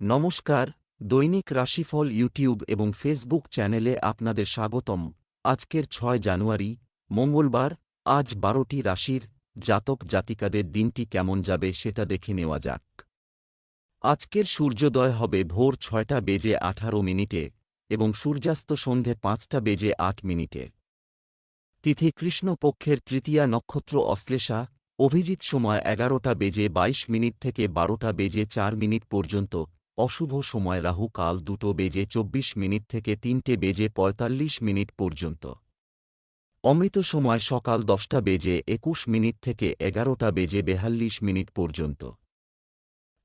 নমস্কার, দৈনিক রাশিফল ইউটিউব এবং ফেসবুক চ্যানেলে আপনাদের স্বাগতম। আজকের ৬ জানুয়ারি, মঙ্গলবার। আজ ১২টি রাশির জাতক জাতিকাদের দিনটি কেমন যাবে সেটা দেখে নেওয়া যাক। আজকের সূর্যোদয় হবে ভোর ৬টা বেজে ১৮ মিনিটে এবং সূর্যাস্ত সন্ধে ৫টা বেজে ৮ মিনিটে। তিথি কৃষ্ণপক্ষের তৃতীয়া নক্ষত্র অশ্লেষা। অভিজিৎ সময় ১১টা বেজে ২২ মিনিট থেকে ১২টা বেজে ৪ মিনিট পর্যন্ত। অশুভ সময় রাহু কাল ২টো বেজে ২৪ মিনিট থেকে ৩টে বেজে ৪৫ মিনিট পর্যন্ত। অমৃত সময় সকাল ১০টা বেজে ২১ মিনিট থেকে ১১টা বেজে ৪২ মিনিট পর্যন্ত।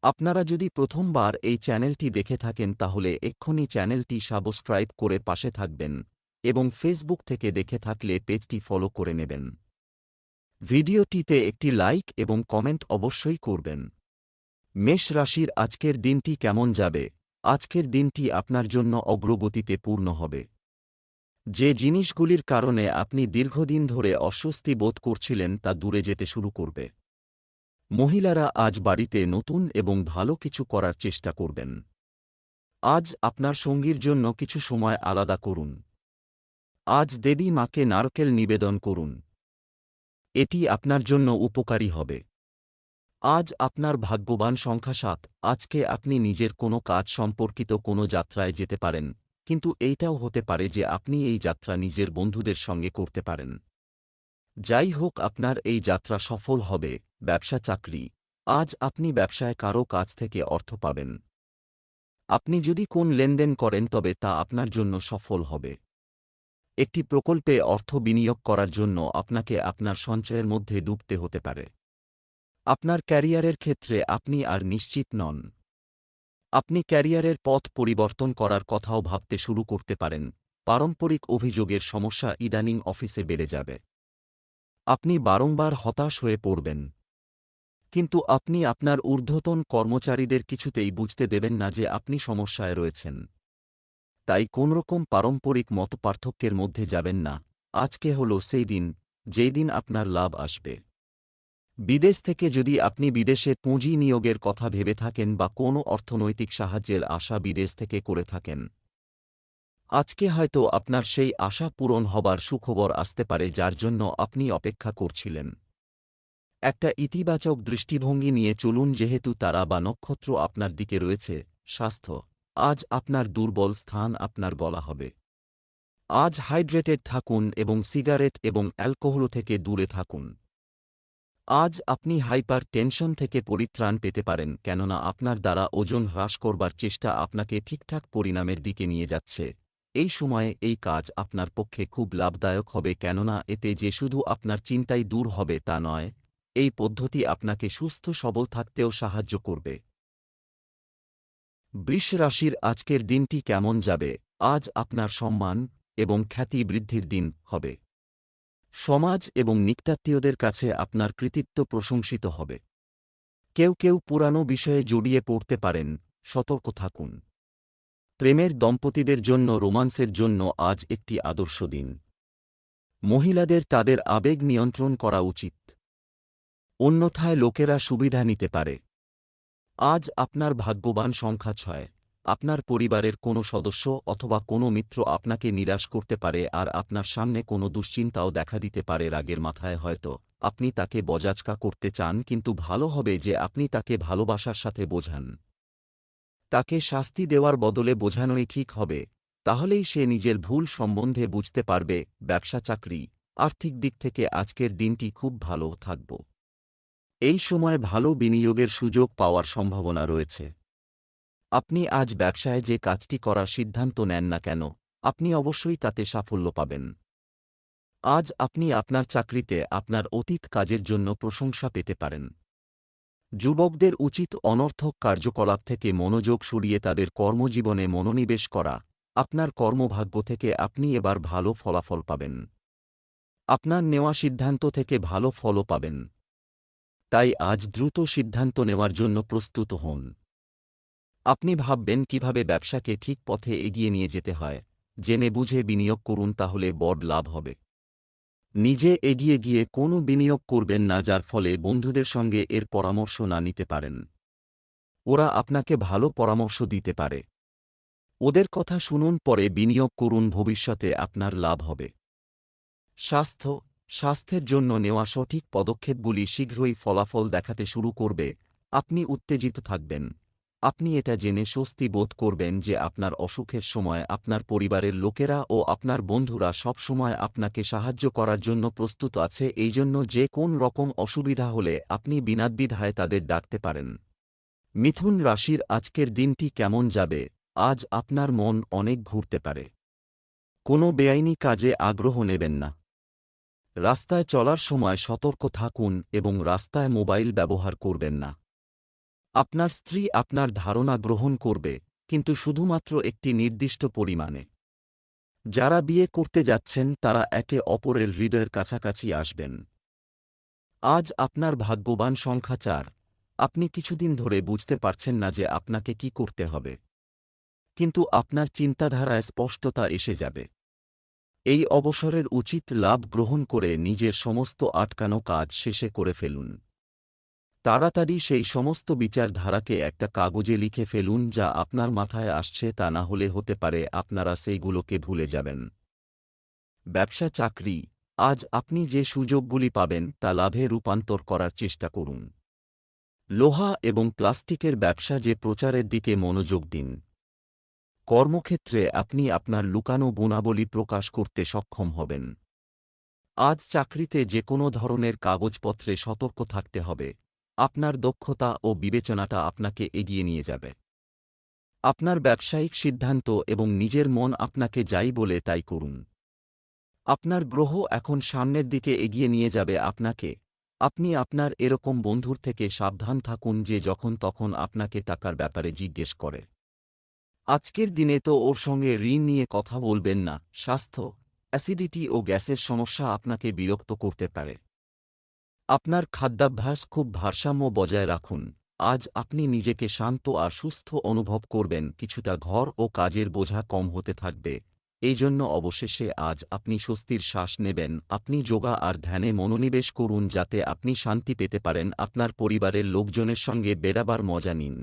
আপনারা যদি প্রথমবার এই চ্যানেলটি দেখে থাকেন তাহলে এক্ষুনি চ্যানেলটি সাবস্ক্রাইব করে পাশে থাকবেন এবং ফেসবুক থেকে দেখে থাকলে পেজটি ফলো করে নেবেন। ভিডিওটিতে একটি লাইক এবং কমেন্ট অবশ্যই করবেন। মেষ রাশির আজকের দিনটি কেমন যাবে? আজকের দিনটি আপনার জন্য অগ্রগতিতে পূর্ণ হবে। যে জিনিসগুলির কারণে আপনি দীর্ঘদিন ধরে অস্বস্তি বোধ করছিলেন তা দূরে যেতে শুরু করবে। মহিলারা আজ বাড়িতে নতুন এবং ভালো কিছু করার চেষ্টা করবেন। আজ আপনার সঙ্গীর জন্য কিছু সময় আলাদা করুন। আজ দেবী মাকে নারকেল নিবেদন করুন। এটি আপনার জন্য উপকারী হবে। আজ আপনার ভাগ্যবান সংখ্যা ৭। আজকে আপনি নিজের কোনো কাজ সম্পর্কিত কোনো যাত্রায় যেতে পারেন, কিন্তু এইটাও হতে পারে যে আপনি এই যাত্রা নিজের বন্ধুদের সঙ্গে করতে পারেন। যাই হোক, আপনার এই যাত্রা সফল হবে। ব্যবসা চাকরি। আজ আপনি ব্যবসায় কারও কাছ থেকে অর্থ পাবেন। আপনি যদি কোন লেনদেন করেন তবে তা আপনার জন্য সফল হবে। একটি প্রকল্পে অর্থ বিনিয়োগ করার জন্য আপনাকে আপনার সঞ্চয়ের মধ্যে ডুবতে হতে পারে। আপনার ক্যারিয়ারের ক্ষেত্রে আপনি আর নিশ্চিত নন। আপনি ক্যারিয়ারের পথ পরিবর্তন করার কথাও ভাবতে শুরু করতে পারেন। পারম্পরিক অভিযোগের সমস্যা ইদানিং অফিসে বেড়ে যাবে। আপনি বারংবার হতাশ হয়ে পড়বেন, কিন্তু আপনি আপনার ঊর্ধ্বতন কর্মচারীদের কিছুতেই বুঝতে দেবেন না যে আপনি সমস্যায় রয়েছেন। তাই কোনরকম পারম্পরিক মতপার্থক্যের মধ্যে যাবেন না। আজকে হল সেই দিন যেই দিন আপনার লাভ আসবে। বিদেশ থেকে যদি আপনি বিদেশে পুঁজি নিয়োগের কথা ভেবে থাকেন বা কোনো অর্থনৈতিক সাহায্যের আশা বিদেশ থেকে করে থাকেন, আজকে হয়তো আপনার সেই আশা পূরণ হবার সুখবর আসতে পারে যার জন্য আপনি অপেক্ষা করছিলেন। একটা ইতিবাচক দৃষ্টিভঙ্গি নিয়ে চলুন যেহেতু তারা বা নক্ষত্র আপনার দিকে রয়েছে। স্বাস্থ্য। আজ আপনার দুর্বল স্থান আপনার বলা হবে। আজ হাইড্রেটেড থাকুন এবং সিগারেট এবং অ্যালকোহল থেকে দূরে থাকুন। আজ আপনি হাইপার টেনশন থেকে পরিত্রাণ পেতে পারেন, কেননা আপনার দ্বারা ওজন হ্রাস করবার চেষ্টা আপনাকে ঠিকঠাক পরিণামের দিকে নিয়ে যাচ্ছে। এই সময়ে এই কাজ আপনার পক্ষে খুব লাভদায়ক হবে, কেননা এতে যে শুধু আপনার চিন্তাই দূর হবে তা নয়, এই পদ্ধতি আপনাকে সুস্থ সবল থাকতেও সাহায্য করবে। বৃষ রাশির আজকের দিনটি কেমন যাবে? আজ আপনার সম্মান এবং খ্যাতি বৃদ্ধির দিন হবে। সমাজ এবং নিকটাত্মীয়দের কাছে আপনার কৃতিত্ব প্রশংসিত হবে। কেউ কেউ পুরানো বিষয়ে জড়িয়ে পড়তে পারেন, সতর্ক থাকুন। প্রেমের দম্পতিদের জন্য রোমান্সের জন্য আজ একটি আদর্শ দিন। মহিলাদের তাদের আবেগ নিয়ন্ত্রণ করা উচিত, অন্যথায় লোকেরা সুবিধা নিতে পারে। আজ আপনার ভাগ্যবান সংখ্যা ৬। আপনার পরিবারের কোনো সদস্য অথবা কোনো মিত্র আপনাকে নিরাশ করতে পারে আর আপনার সামনে কোনো দুশ্চিন্তাও দেখা দিতে পারে। রাগের মাথায় হয়তো আপনি তাকে বজাজকা করতে চান, কিন্তু ভালো হবে যে আপনি তাকে ভালোবাসার সাথে বোঝান। তাকে শাস্তি দেওয়ার বদলে বোঝানোই ঠিক হবে, তাহলেই সে নিজের ভুল সম্বন্ধে বুঝতে পারবে। ব্যবসা চাকরি। আর্থিক দিক থেকে আজকের দিনটি খুব ভালো থাকব। এই সময় ভালো বিনিয়োগের সুযোগ পাওয়ার সম্ভাবনা রয়েছে। আপনি আজ ব্যবসায় যে কাজটি করার সিদ্ধান্ত নেন না কেন, আপনি অবশ্যই তাতে সাফল্য পাবেন। আজ আপনি আপনার চাকরিতে আপনার অতীত কাজের জন্য প্রশংসা পেতে পারেন। যুবকদের উচিত অনর্থক কার্যকলাপ থেকে মনোযোগ সরিয়ে তাদের কর্মজীবনে মনোনিবেশ করা। আপনার কর্মভাগ্য থেকে আপনি এবার ভালো ফলাফল পাবেন। আপনার নেওয়া সিদ্ধান্ত থেকে ভালো ফলও পাবেন। তাই আজ দ্রুত সিদ্ধান্ত নেওয়ার জন্য প্রস্তুত হন। আপনি ভাববেন কিভাবে ব্যবসাকে ঠিক পথে এগিয়ে নিয়ে যেতে হয়। জেনে বুঝে বিনিয়োগ করুন, তাহলে বড় লাভ হবে। নিজে এগিয়ে গিয়ে কোনো বিনিয়োগ করবেন না যার ফলে বন্ধুদের সঙ্গে এর পরামর্শ না নিতে পারেন। ওরা আপনাকে ভালো পরামর্শ দিতে পারে। ওদের কথা শুনুন, পরে বিনিয়োগ করুন, ভবিষ্যতে আপনার লাভ হবে। স্বাস্থ্যের জন্য নেওয়া সঠিক পদক্ষেপগুলি শীঘ্রই ফলাফল দেখাতে শুরু করবে। আপনি উত্তেজিত থাকবেন। আপনি এটা জেনে স্বস্তি বোধ করবেন যে আপনার অসুখের সময় আপনার পরিবারের লোকেরা ও আপনার বন্ধুরা সবসময় আপনাকে সাহায্য করার জন্য প্রস্তুত আছে। এই জন্য যে কোন রকম অসুবিধা হলে আপনি বিনাদ্বিধায় তাদের ডাকতে পারেন। মিথুন রাশির আজকের দিনটি কেমন যাবে? আজ আপনার মন অনেক ঘুরতে পারে। কোনো বেআইনি কাজে আগ্রহ নেবেন না। রাস্তায় চলার সময় সতর্ক থাকুন এবং রাস্তায় মোবাইল ব্যবহার করবেন না। আপনার স্ত্রী আপনার ধারণা গ্রহণ করবে, কিন্তু শুধুমাত্র একটি নির্দিষ্ট পরিমাণে। যারা বিয়ে করতে যাচ্ছেন তারা একে অপরের হৃদয়ের কাছাকাছি আসবেন। আজ আপনার ভাগ্যবান সংখ্যা 4। আপনি কিছুদিন ধরে বুঝতে পারছেন না যে আপনাকে কি করতে হবে, কিন্তু আপনার চিন্তাধারায় স্পষ্টতা এসে যাবে। এই অবসরের উচিত লাভ গ্রহণ করে নিজের সমস্ত আটকানো কাজ শেষে করে ফেলুন। তাড়াতাড়ি সেই সমস্ত বিচারধারাকে একটা কাগজে লিখে ফেলুন যা আপনার মাথায় আসছে, তা না হলে হতে পারে আপনারা সেইগুলোকে ভুলে যাবেন। ব্যবসা চাকরি, আজ আপনি যে সুযোগগুলি পাবেন তা লাভে রূপান্তর করার চেষ্টা করুন। লোহা এবং প্লাস্টিকের ব্যবসা যে প্রচারের দিকে মনোযোগ দিন। কর্মক্ষেত্রে আপনি আপনার লুকানো গুণাবলী প্রকাশ করতে সক্ষম হবেন। আজ চাকরিতে যে কোনো ধরনের কাগজপত্রে সতর্ক থাকতে হবে। আপনার দক্ষতা ও বিবেচনাটা আপনাকে এগিয়ে নিয়ে যাবে। আপনার ব্যবসায়িক সিদ্ধান্ত এবং নিজের মন আপনাকে যাই বলে তাই করুন। আপনার গ্রহ এখন সামনের দিকে এগিয়ে নিয়ে যাবে আপনাকে। আপনি আপনার এরকম বন্ধুর থেকে সাবধান থাকুন যে যখন তখন আপনাকে টাকার ব্যাপারে জিজ্ঞেস করে। আজকের দিনে তো ওর সঙ্গে ঋণ নিয়ে কথা বলবেন না। স্বাস্থ্য, অ্যাসিডিটি ও গ্যাসের সমস্যা আপনাকে বিরক্ত করতে পারে। আপনার খাদ্যাভ্যাস খুব ভারসাম্য বজায় রাখুন। আজ আপনি নিজেকে শান্ত আর সুস্থ অনুভব করবেন, কিছুটা ঘর ও কাজের বোঝা কম হতে থাকবে। এই জন্য অবশেষে আজ আপনি স্বস্তির শ্বাস নেবেন। আপনি যোগা আর ধ্যানে মনোনিবেশ করুন যাতে আপনি শান্তি পেতে পারেন। আপনার পরিবারের লোকজনের সঙ্গে বেড়াবার মজা নিন।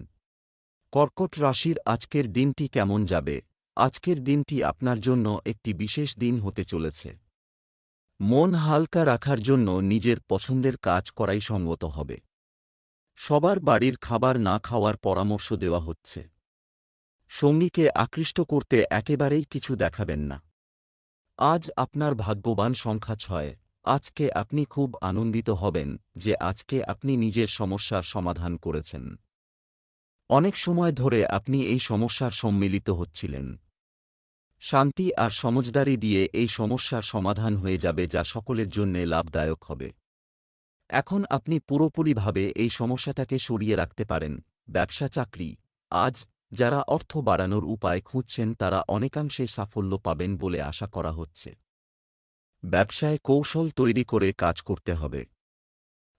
কর্কট রাশির আজকের দিনটি কেমন যাবে? আজকের দিনটি আপনার জন্য একটি বিশেষ দিন হতে চলেছে। মন হালকা রাখার জন্য নিজের পছন্দের কাজ করাই সঙ্গত হবে। সবার বাড়ির খাবার না খাওয়ার পরামর্শ দেওয়া হচ্ছে। সঙ্গীকে আকৃষ্ট করতে একেবারেই কিছু দেখাবেন না। আজ আপনার ভাগ্যবান সংখ্যা 6। আজকে আপনি খুব আনন্দিত হবেন যে আজকে আপনি নিজের সমস্যার সমাধান করেছেন। অনেক সময় ধরে আপনি এই সমস্যার সম্মিলিত হচ্ছিলেন। শান্তি আর সমজদারি দিয়ে এই সমস্যার সমাধান হয়ে যাবে, যা সকলের জন্যে লাভদায়ক হবে। এখন আপনি পুরোপুরিভাবে এই সমস্যাটাকে সরিয়ে রাখতে পারেন। ব্যবসা চাকরি, আজ যারা অর্থ বাড়ানোর উপায় খুঁজছেন তারা অনেকাংশে সাফল্য পাবেন বলে আশা করা হচ্ছে। ব্যবসায় কৌশল তৈরি করে কাজ করতে হবে।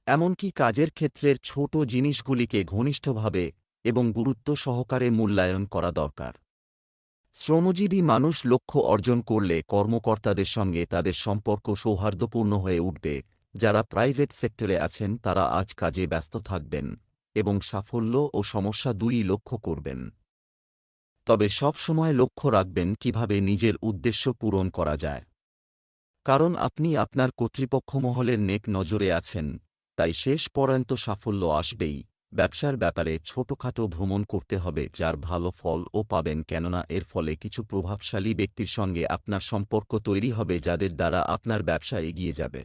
এমনকি কাজের ক্ষেত্রের ছোট জিনিসগুলিকে ঘনিষ্ঠভাবে এবং গুরুত্ব সহকারে মূল্যায়ন করা দরকার। শ্রমজীবী মানুষ লক্ষ্য অর্জন করলে কর্মকর্তাদের সঙ্গে তাদের সম্পর্ক সৌহার্দ্যপূর্ণ হয়ে উঠবে। যারা প্রাইভেট সেক্টরে আছেন তারা আজ কাজে ব্যস্ত থাকবেন এবং সাফল্য ও সমস্যা দুই লক্ষ্য করবেন। তবে সব সময় লক্ষ্য রাখবেন কিভাবে নিজের উদ্দেশ্য পূরণ করা যায়, কারণ আপনি আপনার কর্তৃপক্ষ মহলের নেক নজরে আছেন, তাই শেষ পর্যন্ত সাফল্য আসবেই। ব্যবসার ব্যাপারে ছোটখাটো ভ্রমণ করতে হবে, যার ভালো ফলও পাবেন, কেননা এর ফলে কিছু প্রভাবশালী ব্যক্তির সঙ্গে আপনার সম্পর্ক তৈরি হবে যাদের দ্বারা আপনার ব্যবসা এগিয়ে যাবে।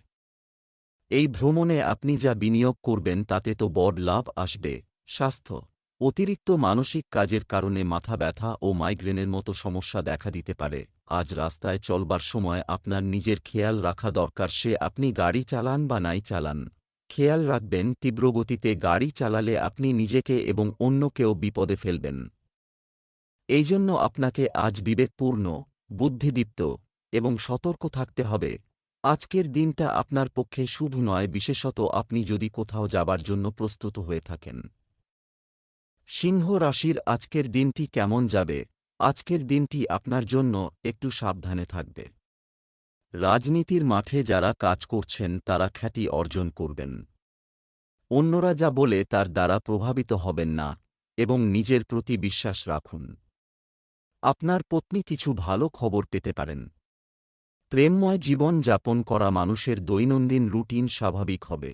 এই ভ্রমণে আপনি যা বিনিয়োগ করবেন তাতে তো বড় লাভ আসবে। স্বাস্থ্য, অতিরিক্ত মানসিক কাজের কারণে মাথা ব্যথা ও মাইগ্রেনের মতো সমস্যা দেখা দিতে পারে। আজ রাস্তায় চলবার সময় আপনার নিজের খেয়াল রাখা দরকার, সে আপনি গাড়ি চালান বা নাই চালান। খেয়াল রাখবেন তীব্র গতিতে গাড়ি চালালে আপনি নিজেকে এবং অন্যকেও বিপদে ফেলবেন। এই জন্য আপনাকে আজ বিবেকপূর্ণ, বুদ্ধিদীপ্ত এবং সতর্ক থাকতে হবে। আজকের দিনটা আপনার পক্ষে শুভ নয়, বিশেষত আপনি যদি কোথাও যাবার জন্য প্রস্তুত হয়ে থাকেন। সিংহ রাশির আজকের দিনটি কেমন যাবে? আজকের দিনটি আপনার জন্য একটু সাবধানে থাকবে। রাজনীতির মাঠে যারা কাজ করছেন তারা খ্যাতি অর্জন করবেন। অন্যরা যা বলে তার দ্বারা প্রভাবিত হবেন না। এবং নিজের প্রতি বিশ্বাস রাখুন। আপনার পত্নী কিছু ভালো খবর পেতে পারেন। প্রেমময় জীবন যাপন করা মানুষের দৈনন্দিন রুটিন স্বাভাবিক হবে।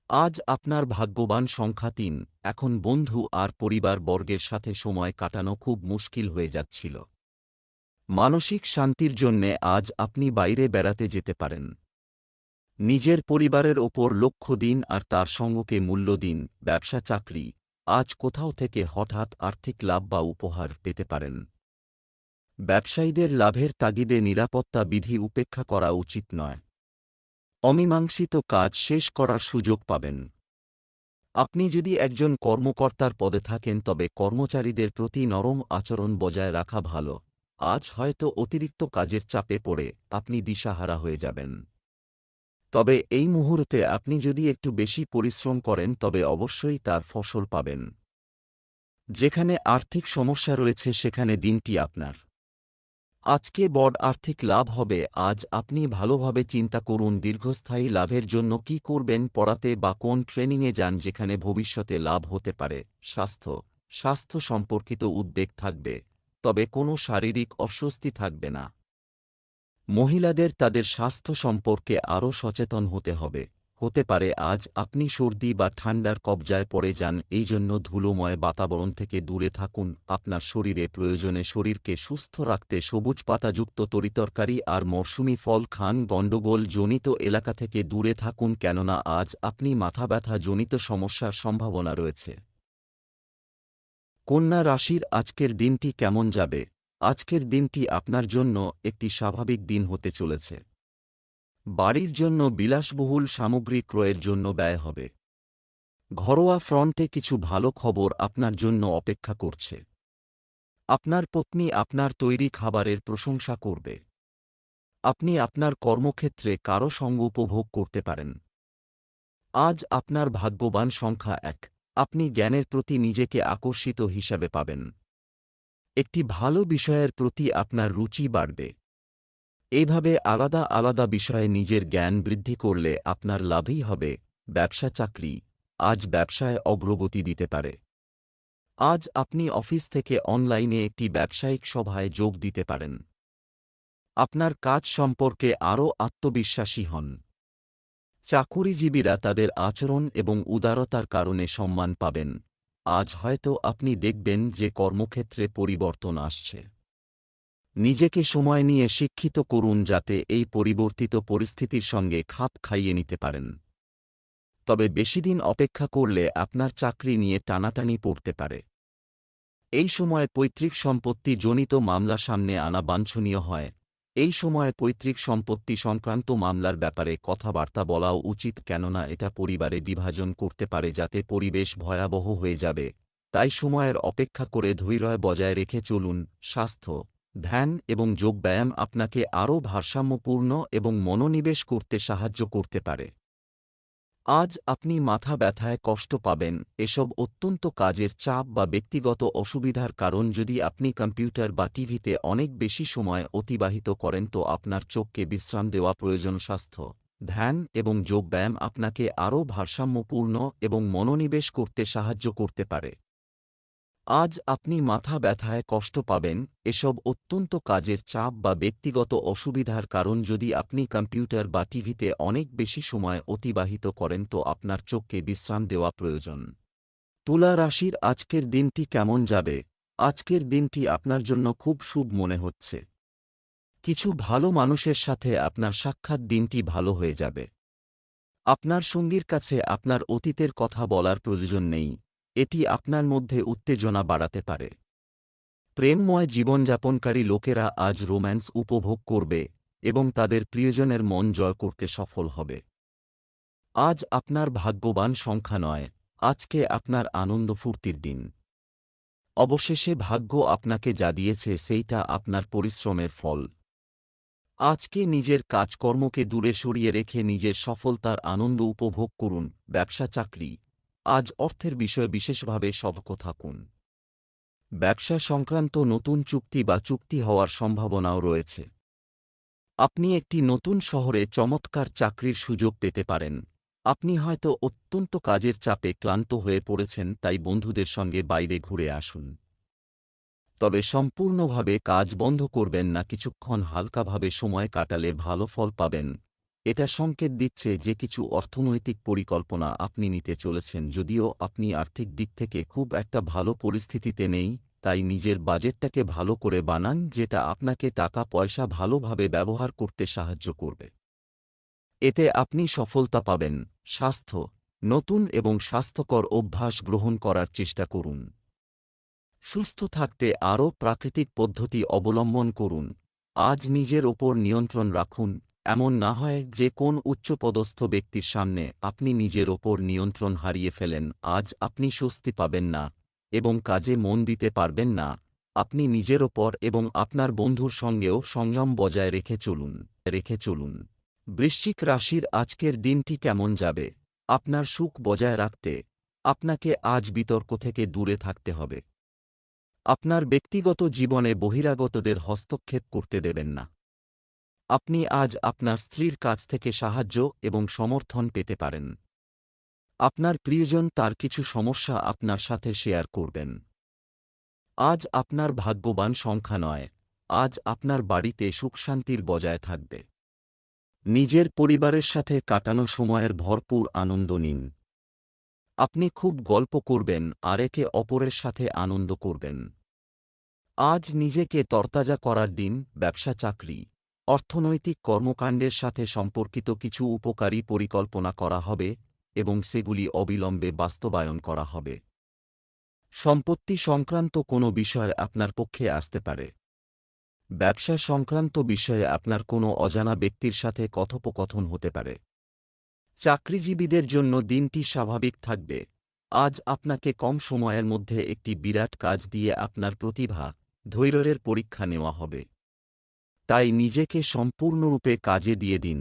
আজ আপনার ভাগ্যবান সংখ্যা ৩। এখন বন্ধু আর পরিবারবর্গের সাথে সময় কাটানো খুব মুশকিল হয়ে যাচ্ছিল। মানসিক শান্তির জন্যে আজ আপনি বাইরে বেড়াতে যেতে পারেন। নিজের পরিবারের ওপর লক্ষ্য দিন আর তার সঙ্গকে মূল্য দিন। ব্যবসা চাকরি, আজ কোথাও থেকে হঠাৎ আর্থিক লাভ বা উপহার পেতে পারেন। ব্যবসায়ীদের লাভের তাগিদে নিরাপত্তা বিধি উপেক্ষা করা উচিত নয়। অমীমাংসিত কাজ শেষ করার সুযোগ পাবেন। আপনি যদি একজন কর্মকর্তার পদে থাকেন তবে কর্মচারীদের প্রতি নরম আচরণ বজায় রাখা ভালো। আজ হয়তো অতিরিক্ত কাজের চাপে পড়ে আপনি দিশাহারা হয়ে যাবেন। তবে এই মুহূর্তে আপনি যদি একটু বেশি পরিশ্রম করেন তবে অবশ্যই তার ফসল পাবেন। যেখানে আর্থিক সমস্যা রয়েছে সেখানে দিনটি আপনার। আজকে বড় আর্থিক লাভ হবে। আজ আপনি ভালোভাবে চিন্তা করুন দীর্ঘস্থায়ী লাভের জন্য কি করবেন, পড়াতে বা কোন ট্রেনিংয়ে যান যেখানে ভবিষ্যতে লাভ হতে পারে। স্বাস্থ্য সম্পর্কিত উদ্বেগ থাকবে, তবে কোনো শারীরিক অস্বস্তি থাকবে না। মহিলাদের তাদের স্বাস্থ্য সম্পর্কে আরও সচেতন হতে পারে আজ আপনি সর্দি বা ঠান্ডার কবজায় পড়ে যান, এই জন্য ধুলোময় বাতাবরণ থেকে দূরে থাকুন। আপনার শরীরে প্রয়োজনে শরীরকে সুস্থ রাখতে সবুজ পাতাযুক্ত তরিতরকারি আর মরশুমি ফল খান। গণ্ডগোল জনিত এলাকা থেকে দূরে থাকুন, কেননা আজ আপনি মাথা ব্যথা জনিত সমস্যার সম্ভাবনা রয়েছে। কন্যা রাশির আজকের দিনটি কেমন যাবে? আজকের দিনটি আপনার জন্য একটি স্বাভাবিক দিন হতে চলেছে। বাড়ির জন্য বিলাসবহুল সামগ্রী ক্রয়ের জন্য ব্যয় হবে। ঘরোয়া ফ্রন্টে কিছু ভালো খবর আপনার জন্য অপেক্ষা করছে। আপনার পত্নী আপনার তৈরি খাবারের প্রশংসা করবে। আপনি আপনার কর্মক্ষেত্রে কারও সঙ্গ উপভোগ করতে পারেন। আজ আপনার ভাগ্যবান সংখ্যা ১। আপনি জ্ঞানের প্রতি নিজেকে আকর্ষিত হিসাবে পাবেন। একটি ভালো বিষয়ের প্রতি আপনার রুচি বাড়বে। এইভাবে আলাদা আলাদা বিষয়ে নিজের জ্ঞান বৃদ্ধি করলে আপনার লাভই হবে। ব্যবসা চাকরি, আজ ব্যবসায় অগ্রগতি দিতে পারে। আজ আপনি অফিস থেকে অনলাইনে একটি ব্যবসায়িক সভায় যোগ দিতে পারেন। আপনার কাজ সম্পর্কে আরও আত্মবিশ্বাসী হন। চাকুরিজীবীরা তাদের আচরণ এবং উদারতার কারণে সম্মান পাবেন। আজ হয়তো আপনি দেখবেন যে কর্মক্ষেত্রে পরিবর্তন আসছে। নিজেকে সময় নিয়ে শিক্ষিত করুন যাতে এই পরিবর্তিত পরিস্থিতির সঙ্গে খাপ খাইয়ে নিতে পারেন। তবে বেশিদিন অপেক্ষা করলে আপনার চাকরি নিয়ে টানাটানি পড়তে পারে। এই সময় পৈতৃক সম্পত্তি জনিত মামলা সামনে আনা বাঞ্ছনীয় হয়। এই সময়ে পৈতৃক সম্পত্তি সংক্রান্ত মামলার ব্যাপারে কথাবার্তা বলাও উচিত, কেননা এটা পরিবারে বিভাজন করতে পারে যাতে পরিবেশ ভয়াবহ হয়ে যাবে। তাই সময়ের অপেক্ষা করে ধৈর্য বজায় রেখে চলুন। স্বাস্থ্য, ধ্যান এবং যোগব্যায়াম আপনাকে আরও ভারসাম্যপূর্ণ এবং মনোনিবেশ করতে সাহায্য করতে পারে। আজ আপনি মাথা ব্যথায় কষ্ট পাবেন। এসব অত্যন্ত কাজের চাপ বা ব্যক্তিগত অসুবিধার কারণ। যদি আপনি কম্পিউটার বা টিভিতে অনেক বেশি সময় অতিবাহিত করেন তো আপনার চোখকে বিশ্রাম দেওয়া প্রয়োজন। স্বাস্থ্য, ধ্যান এবং যোগব্যায়াম আপনাকে আরও ভারসাম্যপূর্ণ এবং মনোনিবেশ করতে সাহায্য করতে পারে। আজ আপনি মাথা ব্যথায় কষ্ট পাবেন। এসব অত্যন্ত কাজের চাপ বা ব্যক্তিগত অসুবিধার কারণ। যদি আপনি কম্পিউটার বা টিভিতে অনেক বেশি সময় অতিবাহিত করেন তো আপনার চোখকে বিশ্রাম দেওয়া প্রয়োজন। তুলা রাশির আজকের দিনটি কেমন যাবে? আজকের দিনটি আপনার জন্য খুব শুভ মনে হচ্ছে। কিছু ভালো মানুষের সাথে আপনার সাক্ষাৎ দিনটি ভালো হয়ে যাবে। আপনার সঙ্গীর কাছে আপনার অতীতের কথা বলার প্রয়োজন নেই, এটি আপনার মধ্যে উত্তেজনা বাড়াতে পারে। প্রেমময় জীবনযাপনকারী লোকেরা আজ রোম্যান্স উপভোগ করবে এবং তাদের প্রিয়জনের মন জয় করতে সফল হবে। আজ আপনার ভাগ্যবান সংখ্যা ৯। আজকে আপনার আনন্দ ফুর্তির দিন। অবশেষে ভাগ্য আপনাকে যা দিয়েছে সেইটা আপনার পরিশ্রমের ফল। আজকে নিজের কাজকর্মকে দূরে সরিয়ে রেখে নিজের সফলতার আনন্দ উপভোগ করুন। ব্যবসা চাকরি, আজ অর্থের বিষয়ে বিশেষভাবে সতর্ক থাকুন। ব্যবসা সংক্রান্ত নতুন চুক্তি বা চুক্তি হওয়ার সম্ভাবনাও রয়েছে। আপনি একটি নতুন শহরে চমৎকার চাকরির সুযোগ পেতে পারেন। আপনি হয়তো অত্যন্ত কাজের চাপে ক্লান্ত হয়ে পড়েছেন, তাই বন্ধুদের সঙ্গে বাইরে ঘুরে আসুন। তবে সম্পূর্ণভাবে কাজ বন্ধ করবেন না, কিছুক্ষণ হালকাভাবে সময় কাটালে ভালো ফল পাবেন। এটা সংকেত দিচ্ছে যে কিছু অর্থনৈতিক পরিকল্পনা আপনি নিতে চলেছেন। যদিও আপনি আর্থিক দিক থেকে খুব একটা ভালো পরিস্থিতিতে নেই, তাই নিজের বাজেটটাকে ভালো করে বানান, যেটা আপনাকে টাকা পয়সা ভালোভাবে ব্যবহার করতে সাহায্য করবে। এতে আপনি সফলতা পাবেন। স্বাস্থ্য, নতুন এবং স্বাস্থ্যকর অভ্যাস গ্রহণ করার চেষ্টা করুন। সুস্থ থাকতে আরও প্রাকৃতিক পদ্ধতি অবলম্বন করুন। আজ নিজের ওপর নিয়ন্ত্রণ রাখুন। এমন না হয় যে কোন উচ্চপদস্থ ব্যক্তির সামনে আপনি নিজের ওপর নিয়ন্ত্রণ হারিয়ে ফেলেন। আজ আপনি স্বস্তি পাবেন না এবং কাজে মন দিতে পারবেন না। আপনি নিজের ওপর এবং আপনার বন্ধুর সঙ্গেও সংযম বজায় রেখে চলুন। বৃশ্চিক রাশির আজকের দিনটি কেমন যাবে? আপনার সুখ বজায় রাখতে আপনাকে আজ বিতর্ক থেকে দূরে থাকতে হবে। আপনার ব্যক্তিগত জীবনে বহিরাগতদের হস্তক্ষেপ করতে দেবেন না। আপনি আজ আপনার স্ত্রীর কাছ থেকে সাহায্য এবং সমর্থন পেতে পারেন। আপনার প্রিয়জন তার কিছু সমস্যা আপনার সাথে শেয়ার করবেন। আজ আপনার ভাগ্যবান সংখ্যা নয়। আজ আপনার বাড়িতে সুখশান্তির বজায় থাকবে। নিজের পরিবারের সাথে কাটানো সময়ের ভরপুর আনন্দ নিন। আপনি খুব গল্প করবেন আর একে অপরের সাথে আনন্দ করবেন। আজ নিজেকে তরতাজা করার দিন। ব্যবসা, চাকরি, অর্থনৈতিক কর্মকাণ্ডের সাথে সম্পর্কিত কিছু উপকারী পরিকল্পনা করা হবে এবং সেগুলি অবিলম্বে বাস্তবায়ন করা হবে। সম্পত্তি সংক্রান্ত কোনো বিষয় আপনার পক্ষে আসতে পারে। ব্যবসা সংক্রান্ত বিষয়ে আপনার কোনো অজানা ব্যক্তির সাথে কথোপকথন হতে পারে। চাকরিজীবীদের জন্য দিনটি স্বাভাবিক থাকবে। আজ আপনাকে কম সময়ের মধ্যে একটি বিরাট কাজ দিয়ে আপনার প্রতিভা, ধৈর্যের পরীক্ষা নেওয়া হবে। তাই নিজেকে সম্পূর্ণরূপে কাজে দিয়ে দিন।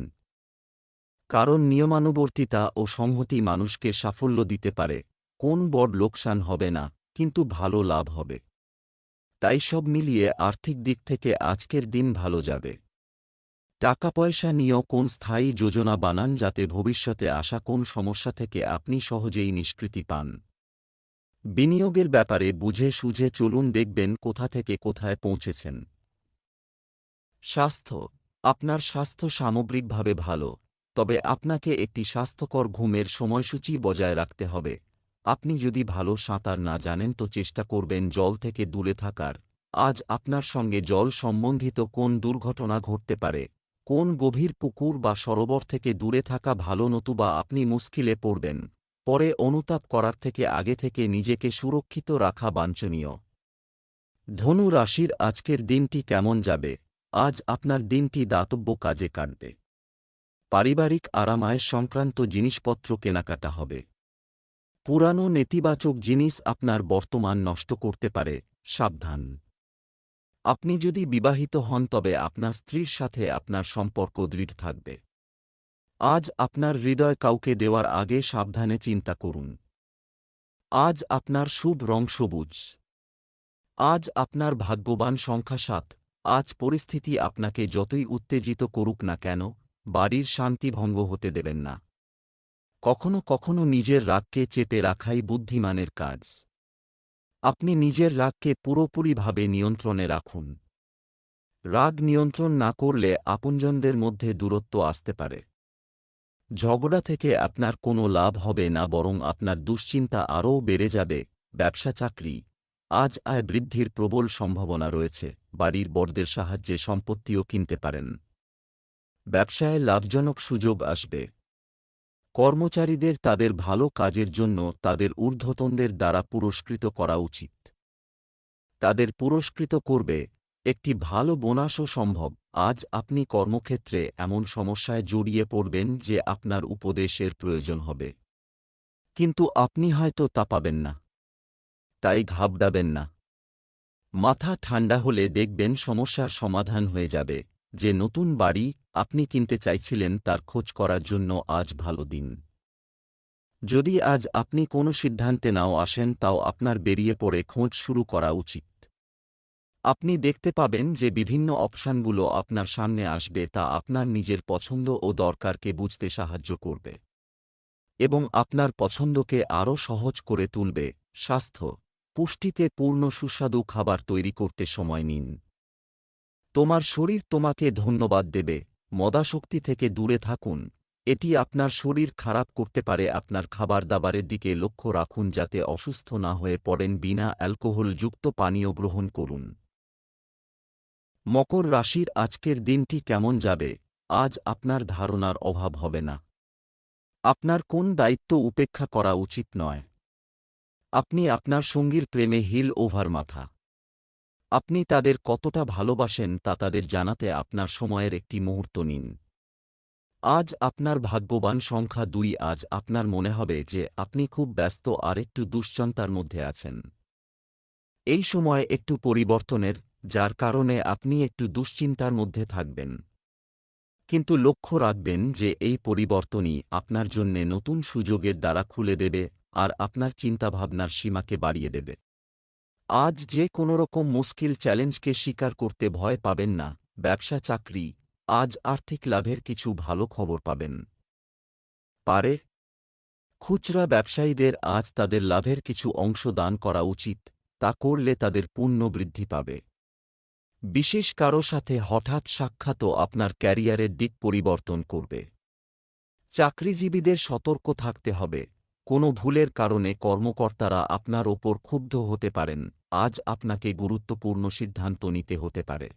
কারণ নিয়মানুবর্তিতা ও সংহতি মানুষকে সাফল্য দিতে পারে। কোন বড় লোকসান হবে না, কিন্তু ভালো লাভ হবে। তাই সব মিলিয়ে আর্থিক দিক থেকে আজকের দিন ভালো যাবে। টাকা পয়সা নিয়েও কোন স্থায়ী যোজনা বানান, যাতে ভবিষ্যতে আসা কোন সমস্যা থেকে আপনি সহজেই নিষ্কৃতি পান। বিনিয়োগের ব্যাপারে বুঝে সুঝে চলুন, দেখবেন কোথা থেকে কোথায় পৌঁছেছেন। স্বাস্থ্য, আপনার স্বাস্থ্য সামগ্রিকভাবে ভালো, তবে আপনাকে একটি স্বাস্থ্যকর ঘুমের সময়সূচি বজায় রাখতে হবে। আপনি যদি ভালো সাঁতার না জানেন তো চেষ্টা করবেন জল থেকে দূরে থাকার। আজ আপনার সঙ্গে জল সম্বন্ধিত কোন দুর্ঘটনা ঘটতে পারে। কোন গভীর পুকুর বা সরোবর থেকে দূরে থাকা ভালো, নতুবা আপনি মুশকিলে পড়বেন। পরে অনুতাপ করার থেকে আগে থেকে নিজেকে সুরক্ষিত রাখা বাঞ্ছনীয়। ধনু রাশির আজকের দিনটি কেমন যাবে? আজ আপনার দিনটি দাতব্য কাজে কাটবে। পারিবারিক আরামায়েশ সংক্রান্ত জিনিসপত্র কেনাকাটা হবে। পুরানো নেতিবাচক জিনিস আপনার বর্তমান নষ্ট করতে পারে, সাবধান। আপনি যদি বিবাহিত হন তবে আপনার স্ত্রীর সাথে আপনার সম্পর্ক দৃঢ় থাকবে। আজ আপনার হৃদয় কাউকে দেওয়ার আগে সাবধানে চিন্তা করুন। আজ আপনার শুভ রং সবুজ। আজ আপনার ভাগ্যবান সংখ্যা 7। আজ পরিস্থিতি আপনাকে যতই উত্তেজিত করুক না কেন, বাড়ির শান্তি ভঙ্গ হতে দেবেন না। কখনো কখনো নিজের রাগকে চেপে রাখাই বুদ্ধিমানের কাজ। আপনি নিজের রাগকে পুরোপুরিভাবে নিয়ন্ত্রণে রাখুন। রাগ নিয়ন্ত্রণ না করলে আপনজনদের মধ্যে দূরত্ব আসতে পারে। ঝগড়া থেকে আপনার কোনো লাভ হবে না, বরং আপনার দুশ্চিন্তা আরও বেড়ে যাবে। ব্যবসা, চাকরি, আজ আয় বৃদ্ধির প্রবল সম্ভাবনা রয়েছে। বাড়ির বড়দের সাহায্যে সম্পত্তিও কিনতে পারেন। ব্যবসায় লাভজনক সুযোগ আসবে। কর্মচারীদের তাদের ভালো কাজের জন্য তাদের ঊর্ধ্বতনদের দ্বারা পুরস্কৃত করা উচিত। তাদের পুরস্কৃত করবে। একটি ভালো বোনাসও সম্ভব। আজ আপনি কর্মক্ষেত্রে এমন সমস্যায় জড়িয়ে পড়বেন যে আপনার উপদেশের প্রয়োজন হবে, কিন্তু আপনি হয়তো তা পাবেন না। তাই ঘাবড়াবেন না। মাথা ঠান্ডা হলে দেখবেন সমস্যার সমাধান হয়ে যাবে। যে নতুন বাড়ি আপনি কিনতে চাইছিলেন তার খোঁজ করার জন্য আজ ভালো দিন। যদি আজ আপনি কোনো সিদ্ধান্তে নাও আসেন, তাও আপনার বেরিয়ে পড়ে খোঁজ শুরু করা উচিত। আপনি দেখতে পাবেন যে বিভিন্ন অপশানগুলো আপনার সামনে আসবে, তা আপনার নিজের পছন্দ ও দরকারকে বুঝতে সাহায্য করবে। এবং আপনার পছন্দকে আরও সহজ করে তুলবে। স্বাস্থ্য, পুষ্টিতে পূর্ণ সুস্বাদু খাবার তৈরি করতে সময় নিন। তোমার শরীর তোমাকে ধন্যবাদ দেবে। মদাশক্তি থেকে দূরে থাকুন, এটি আপনার শরীর খারাপ করতে পারে। আপনার খাবার দাবারের দিকে লক্ষ্য রাখুন যাতে অসুস্থ না হয়ে পড়েন। বিনা অ্যালকোহলযুক্ত পানীয় গ্রহণ করুন। মকর রাশির আজকের দিনটি কেমন যাবে? আজ আপনার ধারণার অভাব হবে না। আপনার কোন দায়িত্ব উপেক্ষা করা উচিত নয়। আপনি আপনার সঙ্গীর প্রেমে হিল ওভার মাথা। আপনি তাদের কতটা ভালোবাসেন তা তাদের জানাতে আপনার সময়ের একটি মুহূর্ত নিন। আজ আপনার ভাগ্যবান সংখ্যা 2। আজ আপনার মনে হবে যে আপনি খুব ব্যস্ত আর একটু দুশ্চিন্তার মধ্যে আছেন। এই সময় একটু পরিবর্তনের, যার কারণে আপনি একটু দুশ্চিন্তার মধ্যে থাকবেন। কিন্তু লক্ষ্য রাখবেন যে এই পরিবর্তনই আপনার জন্যে নতুন সুযোগের দ্বার খুলে দেবে আর আপনার চিন্তাভাবনার সীমাকে বাড়িয়ে দেবে। আজ যে কোনোরকম মুশকিল চ্যালেঞ্জকে স্বীকার করতে ভয় পাবেন না। ব্যবসা চাকরি, আজ আর্থিক লাভের কিছু ভালো খবর পাবেন। পারে খুচরা ব্যবসায়ীদের আজ তাদের লাভের কিছু অংশ দান করা উচিত, তা করলে তাদের পুণ্য বৃদ্ধি পাবে। বিশেষ কারো সাথে হঠাৎ সাক্ষাৎও আপনার ক্যারিয়ারের দিক পরিবর্তন করবে। চাকরিজীবীদের সতর্ক থাকতে হবে, কোনো ভুলের কারণে কর্মকর্তারা আপনার ওপর ক্ষুব্ধ হতে পারেন। আজ আপনাকে গুরুত্বপূর্ণ সিদ্ধান্ত নিতে হতে পারে।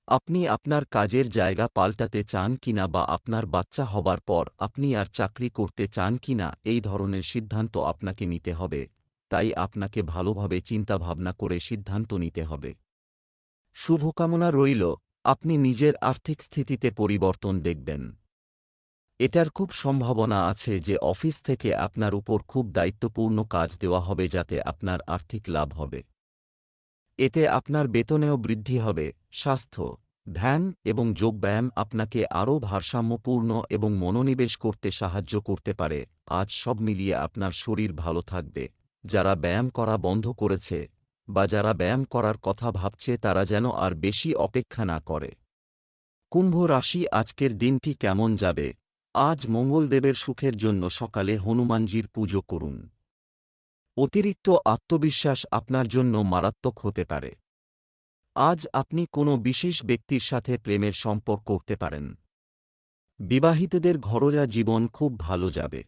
আপনি আপনার কাজের জায়গা পাল্টাতে চান কিনা বা আপনার বাচ্চা হবার পর আপনি আর চাকরি করতে চান কিনা, এই ধরনের সিদ্ধান্ত আপনাকে নিতে হবে। তাই আপনাকে ভালোভাবে চিন্তাভাবনা করে সিদ্ধান্ত নিতে হবে। শুভকামনা রইল, আপনি নিজের আর্থিক স্থিতিতে পরিবর্তন দেখবেন। এটার খুব সম্ভাবনা আছে যে অফিস থেকে আপনার উপর খুব দায়িত্বপূর্ণ কাজ দেওয়া হবে যাতে আপনার আর্থিক লাভ হবে। এতে আপনার বেতনেও বৃদ্ধি হবে। স্বাস্থ্য, ধ্যান এবং যোগব্যায়াম আপনাকে আরও ভারসাম্যপূর্ণ এবং মনোনিবেশ করতে সাহায্য করতে পারে। আজ সব মিলিয়ে আপনার শরীর ভালো থাকবে। যারা ব্যায়াম করা বন্ধ করেছে বা যারা ব্যায়াম করার কথা ভাবছে তারা যেন আর বেশি অপেক্ষা না করে। কুম্ভ রাশি আজকের দিনটি কেমন যাবে? আজ মঙ্গলদেবের সুখের জন্য সকালে হনুমানজির পুজো করুন। অতিরিক্ত আত্মবিশ্বাস আপনার জন্য মারাত্মক হতে পারে। আজ আপনি কোনো বিশেষ ব্যক্তির সাথে প্রেমের সম্পর্ক করতে পারেন। বিবাহিতদের ঘরোয়া জীবন খুব ভালো যাবে।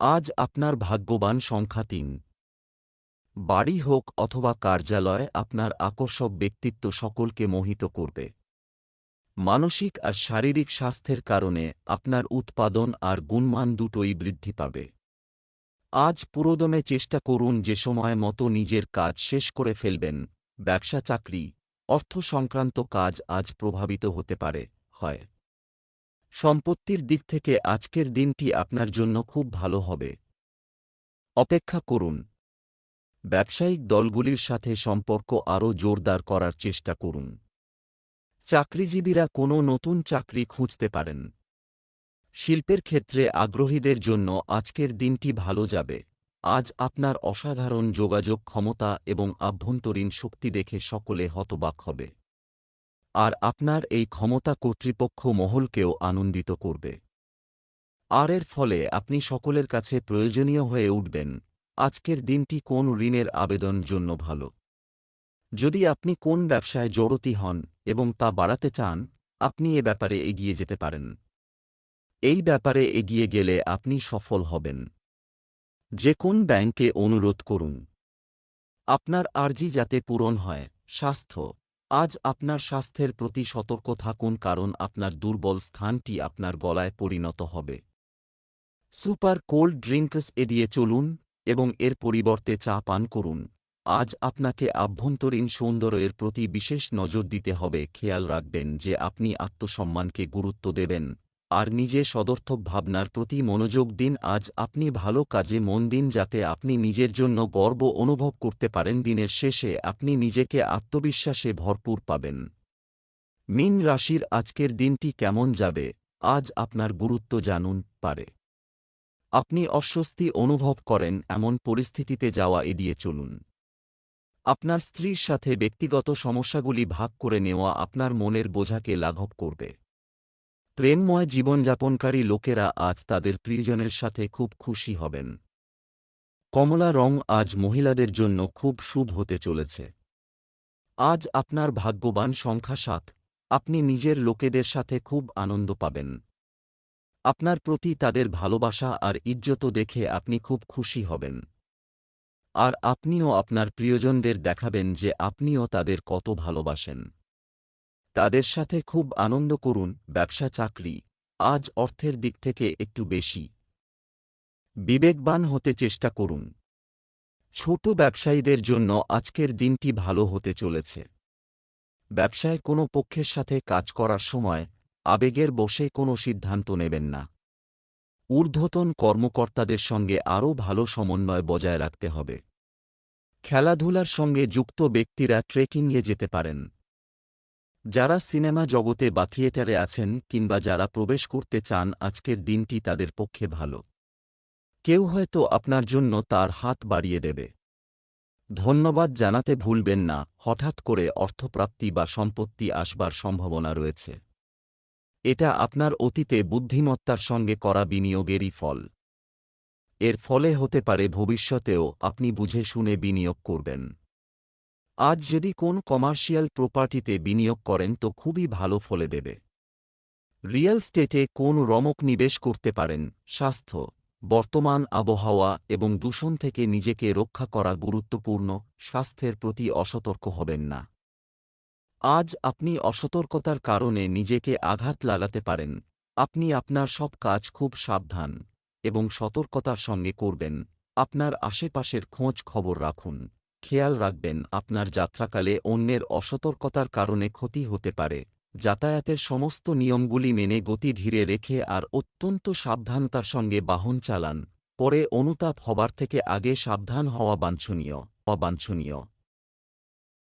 আজ আপনার ভাগ্যবান সংখ্যা 3। বাড়ি হোক অথবা কার্যালয়, আপনার আকর্ষক ব্যক্তিত্ব সকলকে মোহিত করবে। মানসিক আর শারীরিক স্বাস্থ্যের কারণে আপনার উৎপাদন আর গুণমান দুটোই বৃদ্ধি পাবে। আজ পুরোদমে চেষ্টা করুন যে সময় মতো নিজের কাজ শেষ করে ফেলবেন। ব্যবসা চাকরি, অর্থ সংক্রান্ত কাজ আজ প্রভাবিত হতে পারে। হয় সম্পত্তির দিক থেকে আজকের দিনটি আপনার জন্য খুব ভালো হবে। অপেক্ষা করুন। ব্যবসায়িক দলগুলির সাথে সম্পর্ক আরও জোরদার করার চেষ্টা করুন। চাকরিজীবীরা কোনো নতুন চাকরি খুঁজতে পারেন। শিল্পের ক্ষেত্রে আগ্রহীদের জন্য আজকের দিনটি ভালো যাবে। আজ আপনার অসাধারণ যোগাযোগ ক্ষমতা এবং আভ্যন্তরীণ শক্তি দেখে সকলে হতবাক হবে। আর আপনার এই ক্ষমতা কর্তৃপক্ষ মহলকেও আনন্দিত করবে। আর এর ফলে আপনি সকলের কাছে প্রয়োজনীয় হয়ে উঠবেন। আজকের দিনটি কোন ঋণের আবেদন জন্য ভালো। যদি আপনি কোন ব্যবসায় জড়িত হন এবং তা বাড়াতে চান, আপনি এ ব্যাপারে এগিয়ে যেতে পারেন। এই ব্যাপারে এগিয়ে গেলে আপনি সফল হবেন। যে কোন ব্যাংকে অনুরোধ করুন আপনার আর্জি যাতে পূরণ হয়। স্বাস্থ্য, আজ আপনার স্বাস্থ্যের প্রতি সতর্ক থাকুন কারণ আপনার দুর্বল স্থানটি আপনার গলায় পরিণত হবে। সুপার কোল্ড ড্রিঙ্কস এড়িয়ে চলুন এবং এর পরিবর্তে চা পান করুন। আজ আপনাকে আভ্যন্তরীণ সৌন্দর্যের প্রতি বিশেষ নজর দিতে হবে। খেয়াল রাখবেন যে আপনি আত্মসম্মানকে গুরুত্ব দেবেন আর নিজে সদর্থক ভাবনার প্রতি মনোযোগ দিন। আজ আপনি ভালো কাজে মন দিন যাতে আপনি নিজের জন্য গর্ব অনুভব করতে পারেন। দিনের শেষে আপনি নিজেকে আত্মবিশ্বাসে ভরপুর পাবেন। মীন রাশির আজকের দিনটি কেমন যাবে? আজ আপনার গুরুত্ব জানুন। পারে আপনি অস্বস্তি অনুভব করেন এমন পরিস্থিতিতে যাওয়া এড়িয়ে চলুন। আপনার স্ত্রীর সাথে ব্যক্তিগত সমস্যাগুলি ভাগ করে নেওয়া আপনার মনের বোঝাকে লাঘব করবে। প্রেমময় জীবনযাপনকারী লোকেরা আজ তাদের প্রিয়জনের সাথে খুব খুশি হবেন। কমলা রং আজ মহিলাদের জন্য খুব শুভ হতে চলেছে। আজ আপনার ভাগ্যবান সংখ্যা ৭। আপনি নিজের লোকেদের সাথে খুব আনন্দ পাবেন। আপনার প্রতি তাদের ভালোবাসা আর ইজ্জত দেখে আপনি খুব খুশি হবেন। আর আপনিও আপনার প্রিয়জনদের দেখাবেন যে আপনিও তাদের কত ভালোবাসেন। তাদের সাথে খুব আনন্দ করুন। ব্যবসা চাকরি আজ অর্থের দিক থেকে একটু বেশি বিবেকবান হতে চেষ্টা করুন। ছোট ব্যবসায়ীদের জন্য আজকের দিনটি ভালো হতে চলেছে। ব্যবসায় কোনো পক্ষের সাথে কাজ করার সময় আবেগের বশে কোনো সিদ্ধান্ত নেবেন না। ঊর্ধ্বতন কর্মকর্তাদের সঙ্গে আরও ভালো সমন্বয় বজায় রাখতে হবে। খেলাধুলার সঙ্গে যুক্ত ব্যক্তিরা ট্রেকিংয়ে যেতে পারেন। যারা সিনেমা জগতে বা থিয়েটারে আছেন কিংবা যারা প্রবেশ করতে চান, আজকের দিনটি তাদের পক্ষে ভালো। কেউ হয়তো আপনার জন্য তার হাত বাড়িয়ে দেবে। ধন্যবাদ জানাতে ভুলবেন না। হঠাৎ করে অর্থপ্রাপ্তি বা সম্পত্তি আসবার সম্ভাবনা রয়েছে। এটা আপনার অতীতে বুদ্ধিমত্তার সঙ্গে করা বিনিয়োগেরই ফল। এর ফলে হতে পারে ভবিষ্যতেও আপনি বুঝে শুনে বিনিয়োগ করবেন। আজ যদি কোন কমার্শিয়াল প্রপার্টিতে বিনিয়োগ করেন তো খুবই ভালো ফলে দেবে। রিয়েল স্টেটে কোন রমক নিবেশ করতে পারেন। স্বাস্থ্য বর্তমান আবহাওয়া এবং দূষণ থেকে নিজেকে রক্ষা করা গুরুত্বপূর্ণ। স্বাস্থ্যের প্রতি অসতর্ক হবেন না। আজ আপনি অসতর্কতার কারণে নিজেকে আঘাত লাগাতে পারেন। আপনি আপনার সব কাজ খুব সাবধান এবং সতর্কতার সঙ্গে করবেন। আপনার আশেপাশের খোঁজ খবর রাখুন। খেয়াল রাখবেন আপনার যাত্রাকালে অন্যের অসতর্কতার কারণে ক্ষতি হতে পারে। যাতায়াতের সমস্ত নিয়মগুলি মেনে গতি ধীরে রেখে আর অত্যন্ত সাবধানতার সঙ্গে বাহন চালান। পরে অনুতাপ হবার থেকে আগে সাবধান হওয়া বাঞ্ছনীয়।